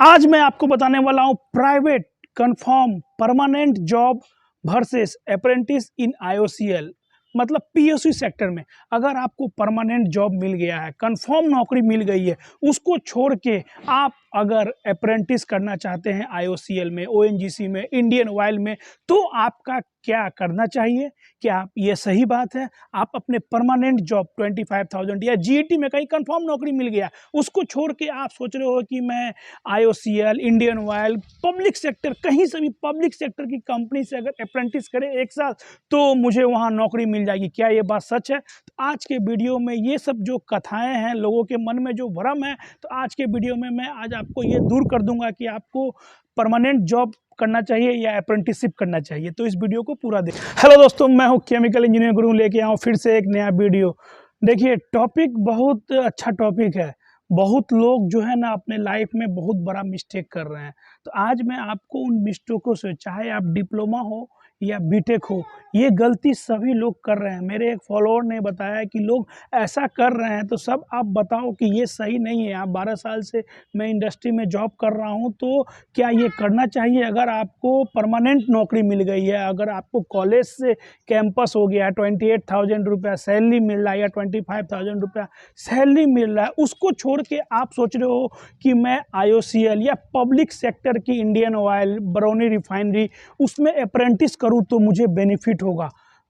आज मैं आपको बताने वाला हूँ private confirm permanent job versus apprentice in IOCL, मतलब पीएसयू सेक्टर में। अगर आपको परमानेंट जॉब मिल गया है, कंफर्म नौकरी मिल गई है, उसको छोड़ के आप अगर अप्रेंटिस करना चाहते हैं आईओसीएल में, ओएनजीसी में, इंडियन ऑयल में, तो आपका क्या करना चाहिए? क्या ये सही बात है? आप अपने परमानेंट जॉब 25,000 या जीईटी में कहीं कंफर्म नौकरी मिल गया, उसको छोड़ के आप सोच रहे हो कि मैं IOCL, Indian oil, public sector, कहीं से भी पब्लिक सेक्टर की कंपनी से अगर अप्रेंटिस करें 1 साल तो मुझे वहाँ नौकरी मिल जाएगी। क्या ये बात सच है? तो आज के वीडियो में ये सब जो कथाएं हैं, लोगों के मन में जो भ्रम है, तो आज के वीडियो में मैं आज आपको ये दूर कर दूंगा कि आपको परमानेंट जॉब करना चाहिए या अप्रेंटिसशिप करना चाहिए। तो इस वीडियो को पूरा देखें। हेलो दोस्तों, मैं हूँ केमिकल इंजीनियर गुरु, लेके आऊँ फिर से एक नया वीडियो। देखिए, टॉपिक बहुत अच्छा टॉपिक है। बहुत लोग जो है ना अपने लाइफ में बहुत बड़ा मिस्टेक कर रहे हैं। तो आज मैं आपको उन मिस्टेकों से, चाहे आप डिप्लोमा हो या बीटेक हो, ये गलती सभी लोग कर रहे हैं। मेरे एक फॉलोअर ने बताया कि लोग ऐसा कर रहे हैं, तो सब आप बताओ कि ये सही नहीं है। आप 12 साल से मैं इंडस्ट्री में जॉब कर रहा हूँ, तो क्या ये करना चाहिए? अगर आपको परमानेंट नौकरी मिल गई है, अगर आपको कॉलेज से कैंपस हो गया, 28,000 रुपया सैलरी मिल रहा है या 25,000 रुपया सैलरी मिल रहा है, उसको छोड़ के आप सोच रहे हो कि मैं आईओसीएल या पब्लिक सेक्टर की इंडियन ऑयल, बरौनी रिफाइनरी, उसमें अप्रेंटिस करूं तो मुझे बेनिफिट होगा,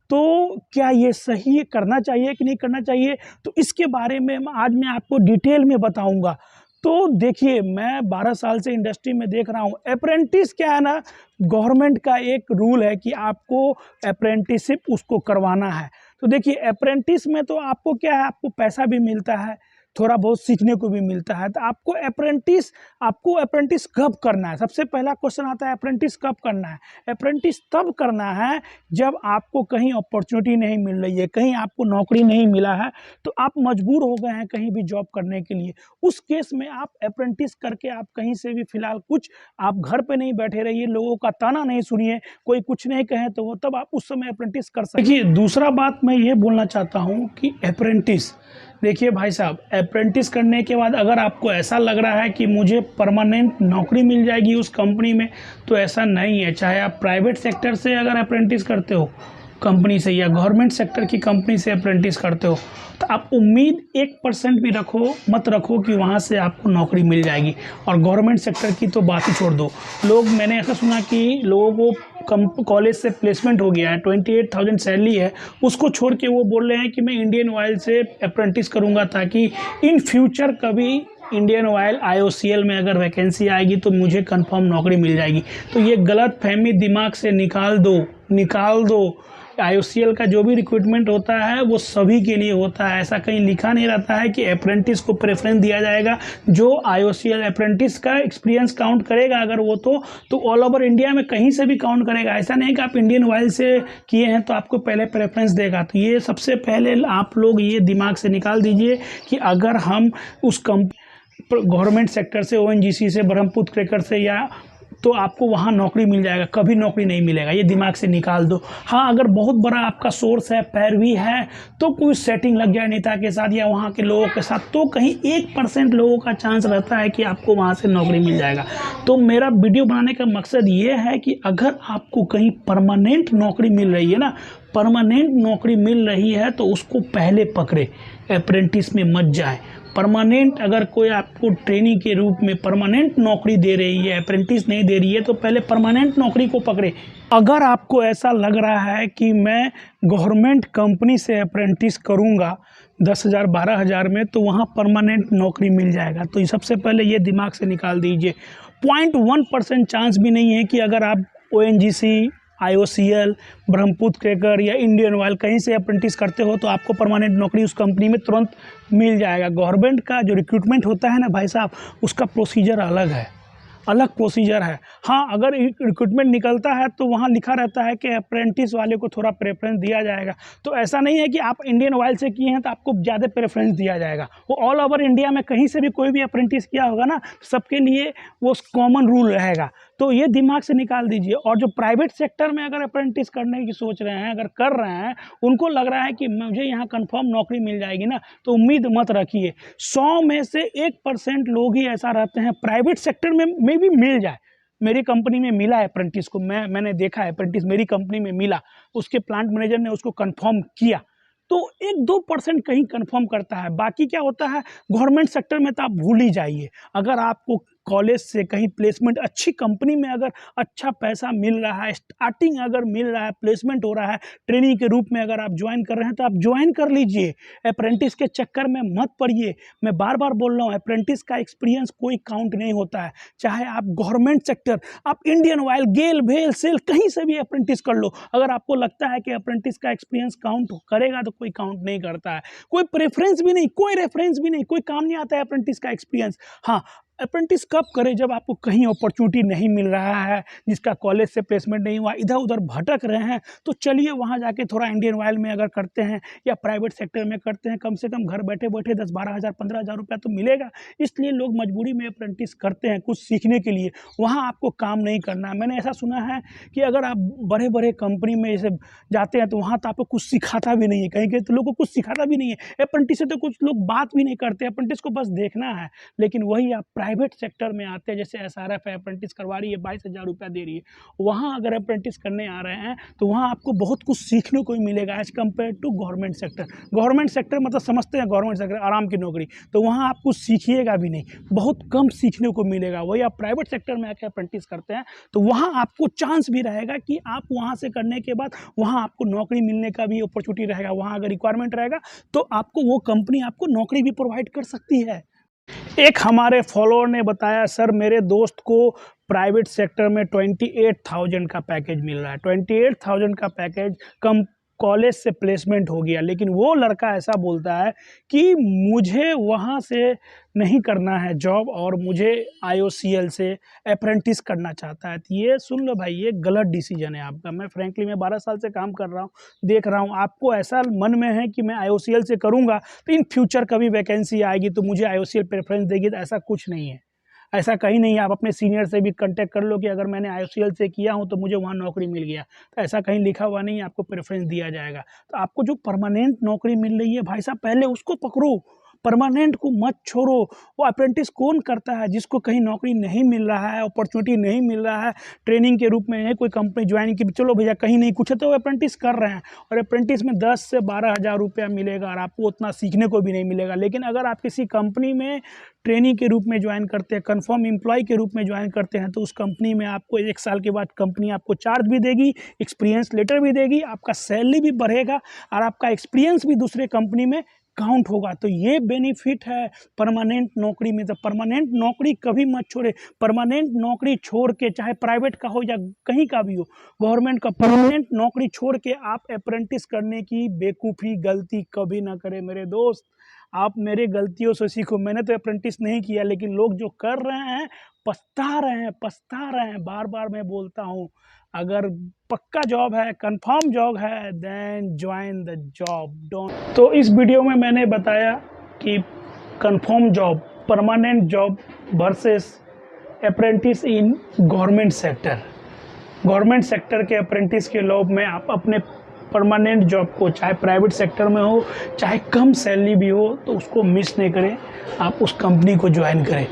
तो क्या ये सही करना चाहिए कि नहीं करना चाहिए? तो इसके बारे में आज मैं आपको डिटेल में बताऊंगा। तो देखिए, मैं 12 साल से इंडस्ट्री में देख रहा हूँ। अप्रेंटिस क्या है ना, गवर्नमेंट का एक रूल है कि आपको अप्रेंटिसशिप उसको करवाना है। तो देखिए, अप्रेंटिस में तो आपको क्या है, आपको पैसा भी मिलता है, थोड़ा बहुत सीखने को भी मिलता है। तो आपको अप्रेंटिस कब करना है? सबसे पहला क्वेश्चन आता है, अप्रेंटिस कब करना है? अप्रेंटिस तब करना है जब आपको कहीं अपॉर्चुनिटी नहीं मिल रही है, कहीं आपको नौकरी नहीं मिला है, तो आप मजबूर हो गए हैं कहीं भी जॉब करने के लिए। उस केस में आप अप्रेंटिस करके आप कहीं से भी फिलहाल कुछ, आप घर पे नहीं बैठे रहिए, लोगों का ताना नहीं सुनिए, कोई कुछ नहीं कहे तो वो तब आप उस समय अप्रेंटिस कर सकते। देखिए, दूसरा बात मैं ये बोलना चाहता हूँ कि अप्रेंटिस, देखिए भाई साहब, अप्रेंटिस करने के बाद अगर आपको ऐसा लग रहा है कि मुझे परमानेंट नौकरी मिल जाएगी उस कंपनी में, तो ऐसा नहीं है। चाहे आप प्राइवेट सेक्टर से अगर अप्रेंटिस करते हो कंपनी से, या गवर्नमेंट सेक्टर की कंपनी से अप्रेंटिस करते हो, तो आप उम्मीद 1% भी मत रखो कि वहाँ से आपको नौकरी मिल जाएगी। और गवर्नमेंट सेक्टर की तो बात ही छोड़ दो। मैंने ऐसा सुना कि लोगों को कॉलेज से प्लेसमेंट हो गया है, 28,000 सैलरी है, उसको छोड़ के वो बोल रहे हैं कि मैं इंडियन ऑयल से अप्रेंटिस करूँगा ताकि इन फ्यूचर कभी इंडियन ऑयल आईओसीएल में अगर वैकेंसी आएगी तो मुझे कंफर्म नौकरी मिल जाएगी। तो ये गलत फहमी दिमाग से निकाल दो। आईओसीएल का जो भी रिक्रूटमेंट होता है वो सभी के लिए होता है। ऐसा कहीं लिखा नहीं रहता है कि अप्रेंटिस को प्रेफरेंस दिया जाएगा। जो आईओसीएल अप्रेंटिस का एक्सपीरियंस काउंट करेगा, अगर वो तो ऑल ओवर इंडिया में कहीं से भी काउंट करेगा। ऐसा नहीं कि आप इंडियन ऑयल से किए हैं तो आपको पहले प्रेफरेंस देगा। तो ये सबसे पहले आप लोग ये दिमाग से निकाल दीजिए कि अगर हम उस गवर्नमेंट सेक्टर से, ओएनजीसी से, ब्रह्मपुत्र क्रैकर से, या तो आपको वहाँ नौकरी मिल जाएगा, कभी नौकरी नहीं मिलेगा। ये दिमाग से निकाल दो। हाँ, अगर बहुत बड़ा आपका सोर्स है, पैरवी है, तो कोई सेटिंग लग जाए नेता के साथ या वहाँ के लोगों के साथ, तो कहीं 1% लोगों का चांस रहता है कि आपको वहाँ से नौकरी मिल जाएगा। तो मेरा वीडियो बनाने का मकसद ये है कि अगर आपको कहीं परमानेंट नौकरी मिल रही है ना, परमानेंट नौकरी मिल रही है, तो उसको पहले पकड़े, अप्रेंटिस में मत जाए। परमानेंट अगर कोई आपको ट्रेनिंग के रूप में परमानेंट नौकरी दे रही है, अप्रेंटिस नहीं दे रही है, तो पहले परमानेंट नौकरी को पकड़े। अगर आपको ऐसा लग रहा है कि मैं गवर्नमेंट कंपनी से अप्रेंटिस करूंगा 10,000 12,000 में, तो वहाँ परमानेंट नौकरी मिल जाएगा, तो सबसे पहले ये दिमाग से निकाल दीजिए। 0.1% चांस भी नहीं है कि अगर आप ओएनजीसी, आईओसीएल, ब्रह्मपुत्र क्रैकर या इंडियन ऑयल कहीं से अप्रेंटिस करते हो तो आपको परमानेंट नौकरी उस कंपनी में तुरंत मिल जाएगा। गवर्नमेंट का जो रिक्रूटमेंट होता है ना भाई साहब, उसका प्रोसीजर अलग है, अलग प्रोसीजर है। हाँ, अगर रिक्रूटमेंट निकलता है तो वहाँ लिखा रहता है कि अप्रेंटिस वाले को थोड़ा प्रेफरेंस दिया जाएगा। तो ऐसा नहीं है कि आप इंडियन ऑयल से किए हैं तो आपको ज़्यादा प्रेफरेंस दिया जाएगा। वो ऑल ओवर इंडिया में कहीं से भी कोई भी अप्रेंटिस किया होगा ना, सबके लिए वो कॉमन रूल रहेगा। तो ये दिमाग से निकाल दीजिए। और जो प्राइवेट सेक्टर में अगर अप्रेंटिस करने की सोच रहे हैं, अगर कर रहे हैं, उनको लग रहा है कि मुझे यहाँ कन्फर्म नौकरी मिल जाएगी ना, तो उम्मीद मत रखिए। 100 में से 1% लोग ही ऐसा रहते हैं प्राइवेट सेक्टर में भी मिल जाए। मेरी कंपनी में मिला है अप्रेंटिस को, मैंने देखा है अप्रेंटिस मेरी कंपनी में मिला, उसके प्लांट मैनेजर ने उसको कंफर्म किया। तो 1-2% कहीं कंफर्म करता है, बाकी क्या होता है गवर्नमेंट सेक्टर में तो आप भूल ही जाइए। अगर आपको कॉलेज से कहीं प्लेसमेंट अच्छी कंपनी में अगर अच्छा पैसा मिल रहा है, स्टार्टिंग अगर मिल रहा है, प्लेसमेंट हो रहा है, ट्रेनिंग के रूप में अगर आप ज्वाइन कर रहे हैं तो आप ज्वाइन कर लीजिए। अप्रेंटिस के चक्कर में मत पड़िए। मैं बार बार बोल रहा हूँ, अप्रेंटिस का एक्सपीरियंस कोई काउंट नहीं होता है। चाहे आप गवर्नमेंट सेक्टर, आप इंडियन ऑयल, गेल, भेल, सेल, कहीं से भी अप्रेंटिस कर लो। अगर आपको लगता है कि अप्रेंटिस का एक्सपीरियंस काउंट करेगा तो कोई काउंट नहीं करता है। कोई प्रेफरेंस भी नहीं, कोई रेफरेंस भी नहीं, कोई काम नहीं आता है अप्रेंटिस का एक्सपीरियंस। हाँ, अप्रेंटिस कब करें? जब आपको कहीं अपॉर्चुनिटी नहीं मिल रहा है, जिसका कॉलेज से प्लेसमेंट नहीं हुआ, इधर उधर भटक रहे हैं, तो चलिए वहाँ जाके थोड़ा इंडियन ऑयल में अगर करते हैं या प्राइवेट सेक्टर में करते हैं, कम से कम घर बैठे बैठे 10-12 हज़ार 15 हज़ार रुपया तो मिलेगा। इसलिए लोग मजबूरी में अप्रेंटिस करते हैं कुछ सीखने के लिए। वहाँ आपको काम नहीं करना है। मैंने ऐसा सुना है कि अगर आप बड़े बड़े कंपनी में जैसे जाते हैं तो वहाँ तो आपको कुछ सिखाता भी नहीं है, कहीं कहीं तो लोगों को कुछ सिखाता भी नहीं है। अप्रेंटिस से तो कुछ लोग बात भी नहीं करते, अप्रेंटिस को बस देखना है। लेकिन वही आप प्राइवेट सेक्टर में आते हैं, जैसे एसआरएफ है, अप्रेंटिस करवा रही है, 22,000 रुपया दे रही है, वहाँ अगर अप्रेंटिस करने आ रहे हैं तो वहाँ आपको बहुत कुछ सीखने को मिलेगा as compare to government sector. Government sector मतलब समझते हैं गवर्नमेंट सेक्टर आराम की नौकरी, तो वहाँ आप कुछ सीखिएगा भी नहीं, बहुत कम सीखने को मिलेगा। वही आप प्राइवेट सेक्टर में आकर अप्रेंटिस करते हैं तो वहाँ आपको चांस भी रहेगा कि आप वहाँ से करने के बाद वहाँ आपको नौकरी मिलने का भी अपॉर्चुनिटी रहेगा। वहाँ अगर रिक्वायरमेंट रहेगा तो आपको वो कंपनी आपको नौकरी भी प्रोवाइड कर सकती है। एक हमारे फॉलोअर ने बताया, सर मेरे दोस्त को प्राइवेट सेक्टर में 28,000 का पैकेज मिल रहा है, 28,000 का पैकेज, कम कॉलेज से प्लेसमेंट हो गया, लेकिन वो लड़का ऐसा बोलता है कि मुझे वहाँ से नहीं करना है जॉब और मुझे IOCL से अप्रेंटिस करना चाहता है। तो ये सुन लो भाई, ये गलत डिसीजन है आपका। मैं फ्रैंकली मैं 12 साल से काम कर रहा हूँ, देख रहा हूँ, आपको ऐसा मन में है कि मैं IOCL से करूँगा तो इन फ्यूचर कभी वैकेंसी आएगी तो मुझे IOCL प्रेफरेंस देगी, तो ऐसा कुछ नहीं है, ऐसा कहीं नहीं है। आप अपने सीनियर से भी कांटेक्ट कर लो कि अगर मैंने IOCL से किया हूं तो मुझे वहां नौकरी मिल गया, तो ऐसा कहीं लिखा हुआ नहीं है आपको प्रेफरेंस दिया जाएगा। तो आपको जो परमानेंट नौकरी मिल रही है भाई साहब, पहले उसको पकड़ो, परमानेंट को मत छोड़ो। वो अप्रेंटिस कौन करता है जिसको कहीं नौकरी नहीं मिल रहा है, अपॉर्चुनिटी नहीं मिल रहा है, ट्रेनिंग के रूप में है, कोई कंपनी ज्वाइन की, चलो भैया कहीं नहीं कुछ है तो अप्रेंटिस कर रहे हैं, और अप्रेंटिस में 10 से 12 हज़ार रुपया मिलेगा और आपको उतना सीखने को भी नहीं मिलेगा। लेकिन अगर आप किसी कंपनी में ट्रेनिंग के रूप में ज्वाइन करते हैं, कन्फर्म एम्प्लॉय के रूप में ज्वाइन करते हैं, तो उस कंपनी में आपको 1 साल के बाद कंपनी आपको चार्ज भी देगी, एक्सपीरियंस लेटर भी देगी, आपका सैलरी भी बढ़ेगा और आपका एक्सपीरियंस भी दूसरे कंपनी में काउंट होगा। तो ये बेनिफिट है परमानेंट नौकरी में। तो परमानेंट नौकरी कभी मत छोड़े। परमानेंट नौकरी छोड़ के, चाहे प्राइवेट का हो या कहीं का भी हो, गवर्नमेंट का, परमानेंट नौकरी छोड़ के आप अप्रेंटिस करने की बेवकूफ़ी गलती कभी ना करें मेरे दोस्त। आप मेरे गलतियों से सीखो। मैंने तो अप्रेंटिस नहीं किया, लेकिन लोग जो कर रहे हैं पछता रहे हैं, पछता रहे हैं। बार बार मैं बोलता हूँ, अगर पक्का जॉब है, कंफर्म जॉब है, then join the job, don't. तो इस वीडियो में मैंने बताया कि confirm job, permanent job versus apprentice in government sector. Government sector के अप्रेंटिस के लॉब में आप अपने परमानेंट जॉब को, चाहे प्राइवेट सेक्टर में हो, चाहे कम सैलरी भी हो, तो उसको मिस नहीं करें, आप उस कंपनी को ज्वाइन करें।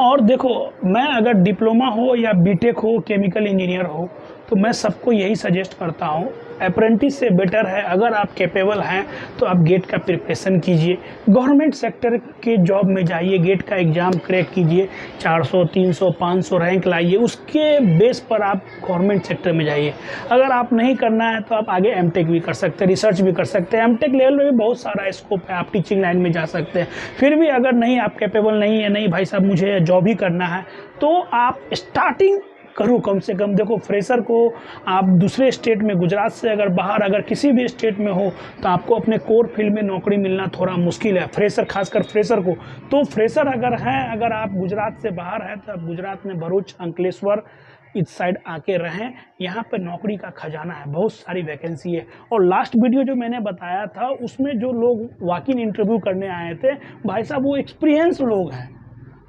और देखो, मैं अगर डिप्लोमा हो या बीटेक हो, केमिकल इंजीनियर हो, तो मैं सबको यही सजेस्ट करता हूँ, अप्रेंटिस से बेटर है अगर आप कैपेबल हैं तो आप गेट का प्रिपरेशन कीजिए, गवर्नमेंट सेक्टर के जॉब में जाइए, गेट का एग्ज़ाम क्रैक कीजिए, 400, 300, 500 रैंक लाइए, उसके बेस पर आप गवर्नमेंट सेक्टर में जाइए। अगर आप नहीं करना है तो आप आगे एमटेक भी कर सकते हैं, रिसर्च भी कर सकते हैं। एमटेक लेवल में भी बहुत सारा स्कोप है, आप टीचिंग लाइन में जा सकते हैं। फिर भी अगर नहीं, आप कैपेबल नहीं है, नहीं भाई साहब मुझे जॉब ही करना है, तो आप स्टार्टिंग करो कम से कम। देखो, फ्रेशर को आप दूसरे स्टेट में, गुजरात से अगर बाहर, अगर किसी भी स्टेट में हो, तो आपको अपने कोर फील्ड में नौकरी मिलना थोड़ा मुश्किल है, फ्रेशर, खासकर फ्रेशर को। तो फ्रेशर अगर हैं, अगर आप गुजरात से बाहर हैं, तो आप गुजरात में भरूच, अंकलेश्वर, इस साइड आके रहें, यहाँ पे नौकरी का खजाना है, बहुत सारी वैकेंसी है। और लास्ट वीडियो जो मैंने बताया था उसमें जो लोग वॉक इन इंटरव्यू करने आए थे, भाई साहब वो एक्सपीरियंस लोग हैं।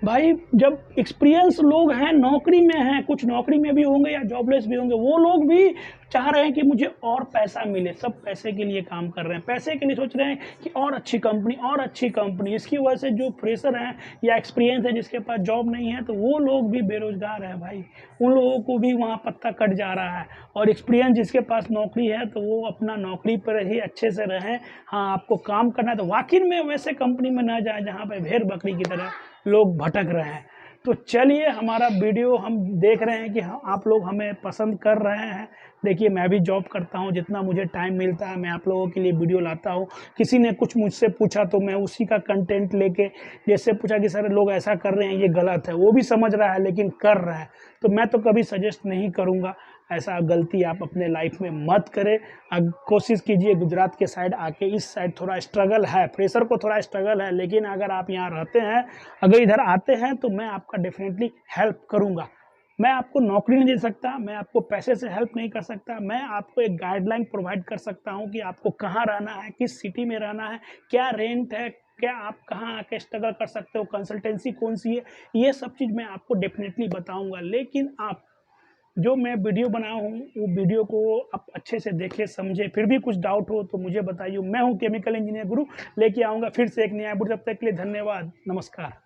भाई जब एक्सपीरियंस लोग हैं, नौकरी में हैं, कुछ नौकरी में भी होंगे या जॉबलेस भी होंगे, वो लोग भी चाह रहे हैं कि मुझे और पैसा मिले। सब पैसे के लिए काम कर रहे हैं, पैसे के लिए सोच रहे हैं कि और अच्छी कंपनी और अच्छी कंपनी। इसकी वजह से जो फ्रेशर हैं या एक्सपीरियंस है जिसके पास जॉब नहीं है, तो वो लोग भी बेरोजगार है भाई, उन लोगों को भी वहाँ पत्ता कट जा रहा है। और एक्सपीरियंस जिसके पास नौकरी है तो वो अपना नौकरी पर ही अच्छे से रहें। हाँ, आपको काम करना है तो वाकई में वैसे कंपनी में ना जाए जहाँ पे भेड़ बकरी की तरह लोग भटक रहे हैं। तो चलिए, हमारा वीडियो हम देख रहे हैं कि आप लोग हमें पसंद कर रहे हैं। देखिए, मैं भी जॉब करता हूं, जितना मुझे टाइम मिलता है मैं आप लोगों के लिए वीडियो लाता हूं। किसी ने कुछ मुझसे पूछा तो मैं उसी का कंटेंट लेके, जैसे पूछा कि सर लोग ऐसा कर रहे हैं ये गलत है, वो भी समझ रहा है लेकिन कर रहा है, तो मैं तो कभी सजेस्ट नहीं करूँगा। ऐसा गलती आप अपने लाइफ में मत करें। अब कोशिश कीजिए गुजरात के साइड आके, इस साइड थोड़ा स्ट्रगल है, फ्रेशर को थोड़ा स्ट्रगल है, लेकिन अगर आप यहाँ रहते हैं, अगर इधर आते हैं तो मैं आपका डेफिनेटली हेल्प करूँगा। मैं आपको नौकरी नहीं दे सकता, मैं आपको पैसे से हेल्प नहीं कर सकता, मैं आपको एक गाइडलाइन प्रोवाइड कर सकता हूँ कि आपको कहाँ रहना है, किस सिटी में रहना है, क्या रेंट है, क्या आप कहाँ आके स्ट्रगल कर सकते हो, कंसल्टेंसी कौन सी है, ये सब चीज़ मैं आपको डेफिनेटली बताऊँगा। लेकिन आप जो मैं वीडियो बनाया हूँ वो वीडियो को आप अच्छे से देखें, समझें। फिर भी कुछ डाउट हो तो मुझे बताइए। मैं हूँ केमिकल इंजीनियर गुरु, लेके आऊँगा फिर से एक नया वीडियो। तब तक के लिए धन्यवाद, नमस्कार।